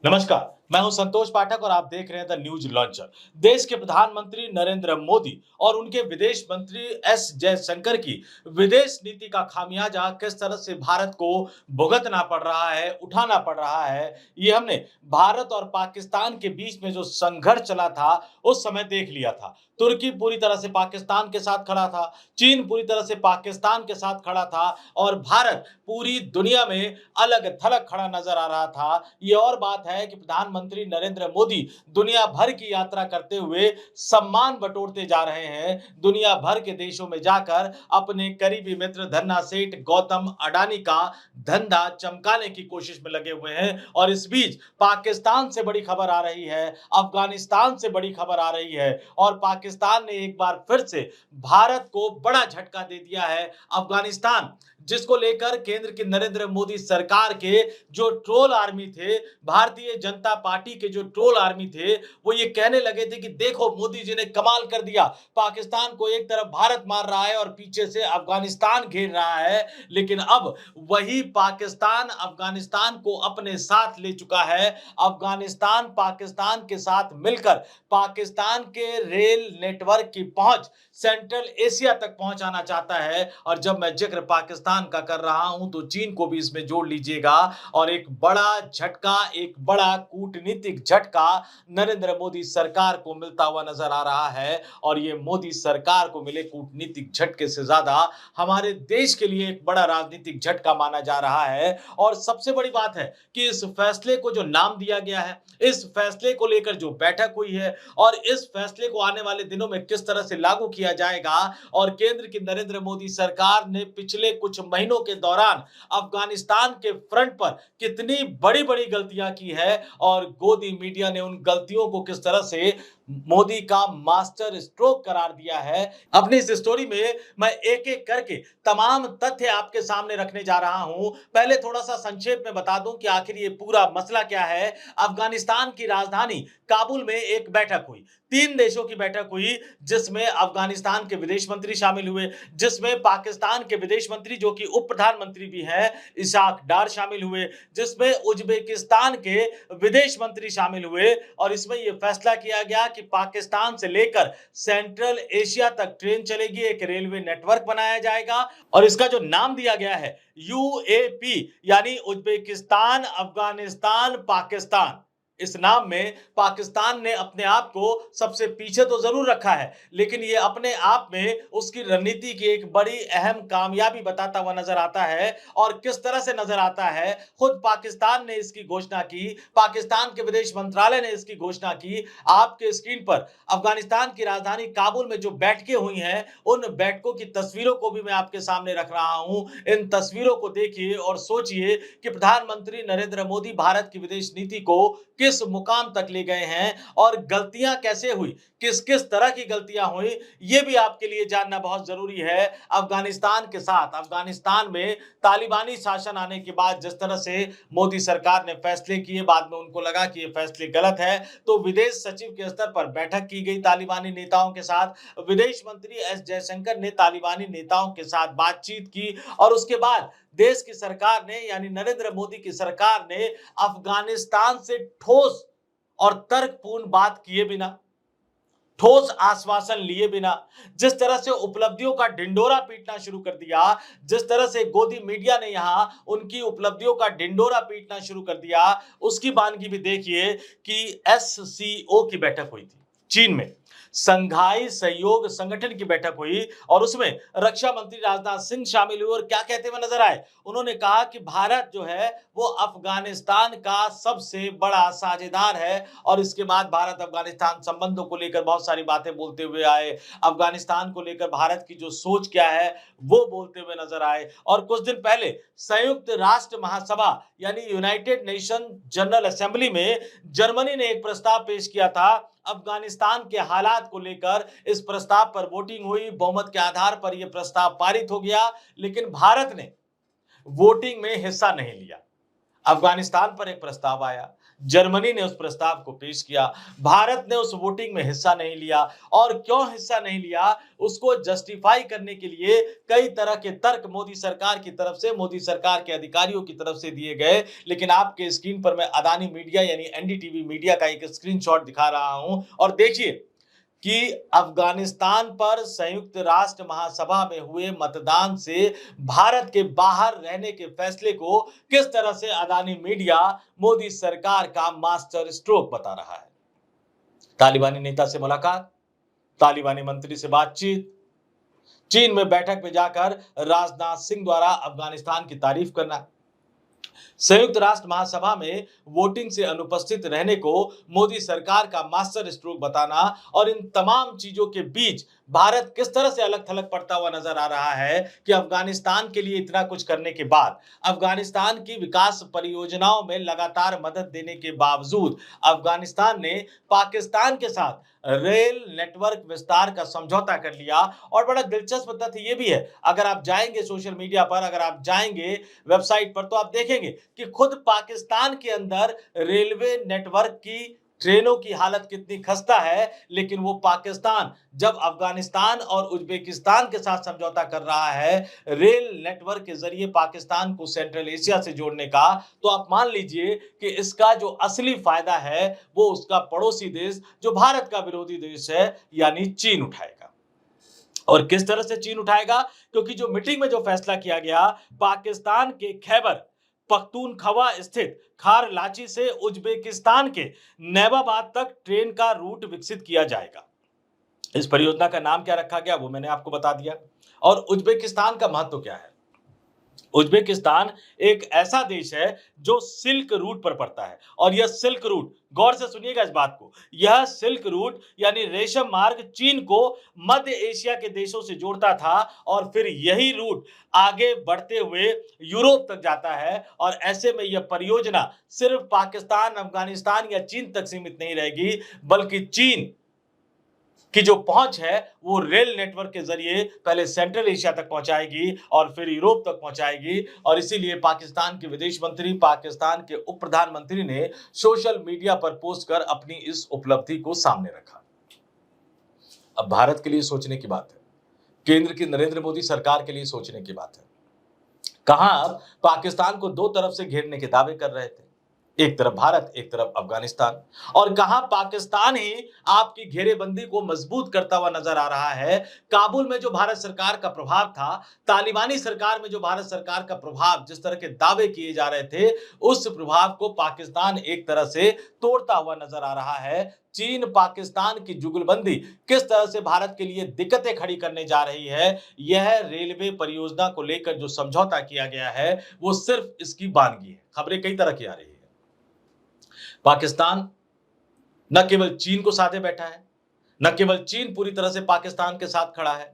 नमस्कार, मैं हूं संतोष पाठक और आप देख रहे हैं द न्यूज लॉन्चर। देश के प्रधानमंत्री नरेंद्र मोदी और उनके विदेश मंत्री एस जयशंकर की विदेश नीति का खामियाजा किस तरह से भारत को भुगतना पड़ रहा है, उठाना पड़ रहा है, ये हमने भारत और पाकिस्तान के बीच में जो संघर्ष चला था, उस समय देख लिया था। तुर्की पूरी तरह से पाकिस्तान के साथ खड़ा था, चीन पूरी तरह से पाकिस्तान के साथ खड़ा था और भारत पूरी दुनिया में अलग-थलग खड़ा नजर आ रहा था। ये और बात है कि प्रधानमंत्री नरेंद्र मोदी दुनिया भर की यात्रा करते हुए सम्मान बटोरते जा रहे हैं। दुनिया भर के देशों में जाकर अपने करीबी मित्र धन्ना सेठ गौतम अडानी का धंधा चमकाने की कोशिश में लगे हुए हैं और इस बीच पाकिस्तान से बड़ी खबर आ रही है, अफगानिस्तान से बड़ी खबर आ रही है और पाकिस्तान ने एक बार फिर से भारत को बड़ा झटका दे दिया है। अफगानिस्तान जिसको लेकर केंद्र की नरेंद्र मोदी सरकार के जो ट्रोल आर्मी थे, भारतीय जनता पार्टी के जो ट्रोल आर्मी थे, वो ये कहने लगे थे कि देखो मोदी जी ने कमाल कर दिया, पाकिस्तान को एक तरफ भारत मार रहा है और पीछे से अफगानिस्तान घेर रहा है। लेकिन अब वही पाकिस्तान अफगानिस्तान को अपने साथ ले चुका है। अफगानिस्तान पाकिस्तान के साथ मिलकर पाकिस्तान के रेल नेटवर्क की पहुंच सेंट्रल एशिया तक पहुंचाना चाहता है और जब मैं जिक्र पाकिस्तान का कर रहा हूं तो चीन को भी इसमें जोड़ लीजिएगा और एक बड़ा झटका, एक बड़ा कूटनीतिक झटका नरेंद्र मोदी सरकार को मिलता हुआ नजर आ रहा है और ये मोदी सरकार को मिले कूटनीतिक झटके से ज्यादा हमारे देश के लिए एक बड़ा राजनीतिक झटका माना जा रहा है। और सबसे बड़ी बात है कि इस फैसले को जो नाम दिया गया है, इस फैसले को लेकर जो बैठक हुई है और इस फैसले को आने वाले दिनों में किस तरह से लागू किया जाएगा और केंद्र की नरेंद्र मोदी सरकार ने पिछले कुछ महीनों के दौरान अफगानिस्तान के फ्रंट पर कितनी बड़ी-बड़ी गलतियां की है और गोदी मीडिया ने उन गलतियों को किस तरह से मोदी का मास्टर स्ट्रोक करार दिया है। अपनी इस स्टोरी में मैं एक-एक करके तमाम तथ्य आपके सामने रखने जा रहा हूं। पहले थोड़ा-सा संक्षेप में बता दूं कि आखिर ये पूरा मसला क्या है। अफगानिस्तान की राजधानी काबुल में एक बैठक हुई, 3 देशों की बैठक हुई जिसमें अफगानिस्तान के विदेश मंत्री शामिल हुए, जिसमें पाकिस्तान के विदेश मंत्री जो कि उप प्रधानमंत्री भी हैं इसाक डार शामिल हुए, जिसमें उज्बेकिस्तान के विदेश मंत्री शामिल हुए और इसमें यह फैसला किया गया कि पाकिस्तान से लेकर सेंट्रल एशिया तक ट्रेन चलेगी, एक रेलवे नेटवर्क बनाया जाएगा और इसका जो नाम दिया गया है यूएपी यानी उज्बेकिस्तान अफगानिस्तान पाकिस्तान। इस नाम में पाकिस्तान ने अपने आप को सबसे पीछे तो जरूर रखा है, लेकिन ये अपने आप में उसकी रणनीति की एक बड़ी अहम कामयाबी बताता हुआ नजर आता है। और किस तरह से नजर आता है, खुद पाकिस्तान ने इसकी घोषणा की, पाकिस्तान के विदेश मंत्रालय ने इसकी घोषणा की। आपके स्क्रीन पर अफगानिस्तान की राजधानी काबुल में जो बैठकें हुई हैं, उन बैठकों की तस्वीरों को भी मैं आपके सामने रख रहा हूं। इन तस्वीरों को देखिए और सोचिए कि प्रधानमंत्री नरेंद्र मोदी भारत की विदेश नीति को किस मुकाम तक ले गए हैं और गलतियां कैसे हुई, किस किस तरह की गलतियां हुई, ये भी आपके लिए जानना बहुत जरूरी है। अफगानिस्तान के साथ अफगानिस्तान में तालिबानी शासन आने के बाद जिस तरह से मोदी सरकार ने फैसले किए, बाद में उनको लगा कि ये फैसले गलत है, तो विदेश सचिव के स्तर पर बैठक की गई तालिबानी नेताओं के साथ। विदेश मंत्री एस जयशंकर ने तालिबानी नेताओं के साथ बातचीत की और उसके बाद देश की सरकार ने यानी नरेंद्र मोदी की सरकार ने अफगानिस्तान से ठोस और तर्कपूर्ण बात किए बिना, ठोस आश्वासन लिए बिना जिस तरह से उपलब्धियों का ढिंडोरा पीटना शुरू कर दिया, जिस तरह से गोदी मीडिया ने यहां उनकी उपलब्धियों का ढिंडोरा पीटना शुरू कर दिया, उसकी वानगी भी देखिए कि एससीओ की बैठक हुई थी चीन में, संघाई सहयोग संगठन की बैठक हुई और उसमें रक्षा मंत्री राजनाथ सिंह शामिल हुए और क्या कहते हुए नजर आए। उन्होंने कहा कि भारत जो है वो अफगानिस्तान का सबसे बड़ा साझेदार है और इसके बाद भारत अफगानिस्तान संबंधों को लेकर बहुत सारी बातें बोलते हुए आए। अफगानिस्तान को लेकर भारत की जो सोच क्या है वो बोलते हुए नजर आए। और कुछ दिन पहले संयुक्त राष्ट्र महासभा यानी यूनाइटेड नेशन जनरल असेंबली में जर्मनी ने एक प्रस्ताव पेश किया था अफगानिस्तान के हालात को लेकर। इस प्रस्ताव पर वोटिंग हुई, बहुमत के आधार पर यह प्रस्ताव पारित हो गया, लेकिन भारत ने वोटिंग में हिस्सा नहीं लिया। अफगानिस्तान पर एक प्रस्ताव आया, जर्मनी ने उस प्रस्ताव को पेश किया, भारत ने उस वोटिंग में हिस्सा नहीं लिया और क्यों हिस्सा नहीं लिया उसको जस्टिफाई करने के लिए कई तरह के तर्क मोदी सरकार की तरफ से, मोदी सरकार के अधिकारियों की तरफ से दिए गए। लेकिन आपके स्क्रीन पर मैं अदानी मीडिया यानी एनडीटीवी मीडिया का एक स्क्रीनशॉट दिखा रहा हूं और देखिए कि अफगानिस्तान पर संयुक्त राष्ट्र महासभा में हुए मतदान से भारत के बाहर रहने के फैसले को किस तरह से अदानी मीडिया मोदी सरकार का मास्टर स्ट्रोक बता रहा है। तालिबानी नेता से मुलाकात, तालिबानी मंत्री से बातचीत, चीन में बैठक में जाकर राजनाथ सिंह द्वारा अफगानिस्तान की तारीफ करना, संयुक्त राष्ट्र महासभा में वोटिंग से अनुपस्थित रहने को मोदी सरकार का मास्टर स्ट्रोक बताना और इन तमाम चीजों के बीच भारत किस तरह से अलग थलग पड़ता हुआ नजर आ रहा है कि अफगानिस्तान के लिए इतना कुछ करने के बाद, अफगानिस्तान की विकास परियोजनाओं में लगातार मदद देने के बावजूद अफगानिस्तान ने पाकिस्तान के साथ रेल नेटवर्क विस्तार का समझौता कर लिया। और बड़ा दिलचस्प तथ्य यह भी है, अगर आप जाएंगे सोशल मीडिया पर, अगर आप जाएंगे वेबसाइट पर, तो आप देखेंगे कि खुद पाकिस्तान के अंदर रेलवे नेटवर्क की ट्रेनों की हालत कितनी खस्ता है, लेकिन वो पाकिस्तान जब अफगानिस्तान और उज्बेकिस्तान के साथ समझौता कर रहा है रेल नेटवर्क के जरिए पाकिस्तान को सेंट्रल एशिया से जोड़ने का, तो आप मान लीजिए कि इसका जो असली फायदा है वो उसका पड़ोसी देश, जो भारत का विरोधी देश है, यानी चीन उठाएगा। और किस तरह से चीन उठाएगा? क्योंकि जो मीटिंग में जो फैसला किया गया, पाकिस्तान के खैबर पख्तूनख्वा स्थित खारलाची से उज्बेकिस्तान के नैबाबाद तक ट्रेन का रूट विकसित किया जाएगा। इस परियोजना का नाम क्या रखा गया वो मैंने आपको बता दिया। और उज्बेकिस्तान का महत्व क्या है? उज्बेकिस्तान एक ऐसा देश है जो सिल्क रूट पर पड़ता है और यह सिल्क रूट, गौर से सुनिएगा इस बात को, यह सिल्क रूट यानी रेशम मार्ग चीन को मध्य एशिया के देशों से जोड़ता था और फिर यही रूट आगे बढ़ते हुए यूरोप तक जाता है। और ऐसे में यह परियोजना सिर्फ पाकिस्तान, अफगानिस्तान या चीन तक सीमित नहीं रहेगी, बल्कि चीन की जो पहुंच है वो रेल नेटवर्क के जरिए पहले सेंट्रल एशिया तक पहुंचाएगी और फिर यूरोप तक पहुंचाएगी। और इसीलिए पाकिस्तान के विदेश मंत्री, पाकिस्तान के उप प्रधानमंत्री ने सोशल मीडिया पर पोस्ट कर अपनी इस उपलब्धि को सामने रखा। अब भारत के लिए सोचने की बात है, केंद्र की नरेंद्र मोदी सरकार के लिए सोचने की बात है। कहां आप पाकिस्तान को दो तरफ से घेरने के दावे कर रहे थे, एक तरफ भारत, एक तरफ अफगानिस्तान, और कहां पाकिस्तान ही आपकी घेरेबंदी को मजबूत करता हुआ नजर आ रहा है। काबुल में जो भारत सरकार का प्रभाव था, तालिबानी सरकार में जो भारत सरकार का प्रभाव, जिस तरह के दावे किए जा रहे थे, उस प्रभाव को पाकिस्तान एक तरह से तोड़ता हुआ नजर आ रहा है। चीन पाकिस्तान की जुगलबंदी किस तरह से भारत के लिए दिक्कतें खड़ी करने जा रही है, यह रेलवे परियोजना को लेकर जो समझौता किया गया है वो सिर्फ इसकी बानगी है। खबरें कई तरह की आ रही है। पाकिस्तान न केवल चीन को साधे बैठा है, न केवल चीन पूरी तरह से पाकिस्तान के साथ खड़ा है,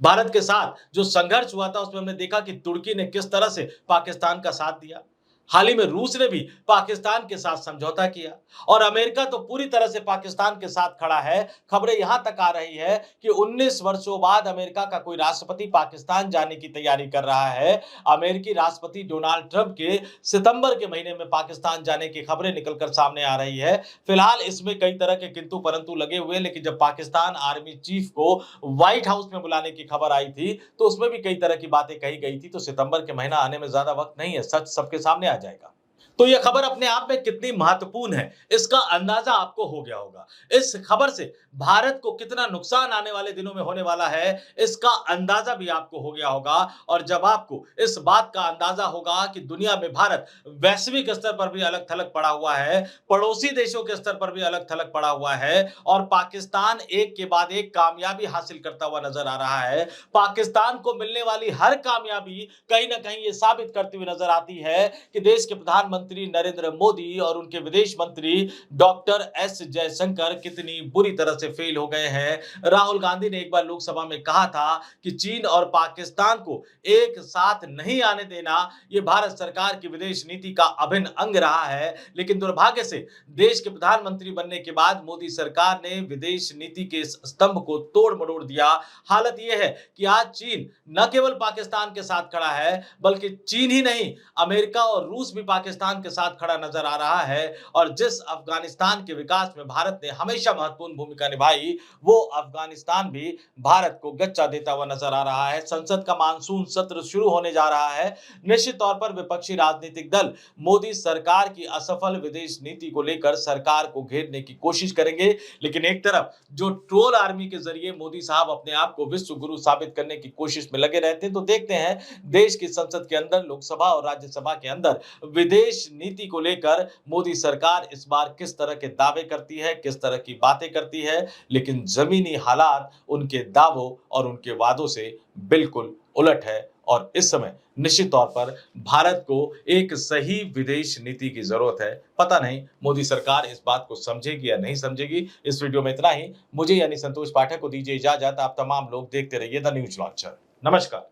भारत के साथ जो संघर्ष हुआ था उसमें हमने देखा कि तुर्की ने किस तरह से पाकिस्तान का साथ दिया। हाल ही में रूस ने भी पाकिस्तान के साथ समझौता किया और अमेरिका तो पूरी तरह से पाकिस्तान के साथ खड़ा है। खबरें यहां तक आ रही है कि 19 वर्षों बाद अमेरिका का कोई राष्ट्रपति पाकिस्तान जाने की तैयारी कर रहा है। अमेरिकी राष्ट्रपति डोनाल्ड ट्रंप के सितंबर के महीने में पाकिस्तान जाने की खबरें निकलकर सामने आ रही है। फिलहाल इसमें कई तरह के किंतु परंतु लगे हुए, लेकिन जब पाकिस्तान आर्मी चीफ को व्हाइट हाउस में बुलाने की खबर आई थी तो उसमें भी कई तरह की बातें कही गई थी। तो सितंबर के महीना आने में ज्यादा वक्त नहीं है, सच सबके सामने आ जाएगा। तो यह खबर अपने आप में कितनी महत्वपूर्ण है इसका अंदाजा आपको हो गया होगा। इस खबर से भारत को कितना नुकसान आने वाले दिनों में होने वाला है इसका अंदाजा भी आपको हो गया होगा। और जब आपको इस बात का अंदाजा होगा कि दुनिया में भारत वैश्विक स्तर पर भी अलग थलग पड़ा हुआ है, पड़ोसी देशों के स्तर पर भी अलग थलग पड़ा हुआ है और पाकिस्तान एक के बाद एक कामयाबी हासिल करता हुआ नजर आ रहा है, पाकिस्तान को मिलने वाली हर कामयाबी कहीं ना कहीं ये साबित करती हुई नजर आती है कि देश के प्रधानमंत्री नरेंद्र मोदी और उनके विदेश मंत्री डॉक्टर एस जयशंकर कितनी बुरी तरह से फेल हो गए हैं। राहुल गांधी ने एक बार लोकसभा में कहा था कि चीन और पाकिस्तान को एक साथ नहीं आने देना यह भारत सरकार की विदेश नीति का अभिन्न अंग रहा है। लेकिन दुर्भाग्य से देश के प्रधानमंत्री बनने के बाद मोदी सरकार ने विदेश नीति के इस स्तंभ को तोड़ मरोड़ दिया। हालत यह है कि आज चीन न केवल पाकिस्तान के साथ खड़ा है, बल्कि चीन ही नहीं, अमेरिका और रूस भी पाकिस्तान अफगानिस्तान के साथ खड़ा नजर आ रहा है और जिस अफगानिस्तान के विकास में भारत ने हमेशा महत्वपूर्ण भूमिका निभाई, वो अफगानिस्तान भी भारत को गच्चा देता हुआ नजर आ रहा है। संसद का मानसून सत्र शुरू होने जा रहा है। निश्चित तौर पर विपक्षी राजनीतिक दल मोदी सरकार की असफल विदेश नीति को लेकर सरकार को घेरने की कोशिश करेंगे, लेकिन एक तरफ जो ट्रोल आर्मी के जरिए मोदी साहब अपने आप को विश्व गुरु साबित करने की कोशिश में लगे रहते हैं, तो देखते हैं देश की संसद के अंदर, लोकसभा और राज्यसभा के अंदर विदेश नीति को लेकर मोदी सरकार इस बार किस तरह के दावे करती है, किस तरह की बातें करती है। लेकिन जमीनी हालात उनके दावों और उनके वादों से बिल्कुल उलट है और इस समय निश्चित तौर पर भारत को एक सही विदेश नीति की जरूरत है। पता नहीं मोदी सरकार इस बात को समझेगी या नहीं समझेगी। इस वीडियो में इतना ही। मुझे यानी संतोष पाठक को दीजिए इजाजत। आप तमाम लोग देखते रहिए द न्यूज लॉन्चर। नमस्कार।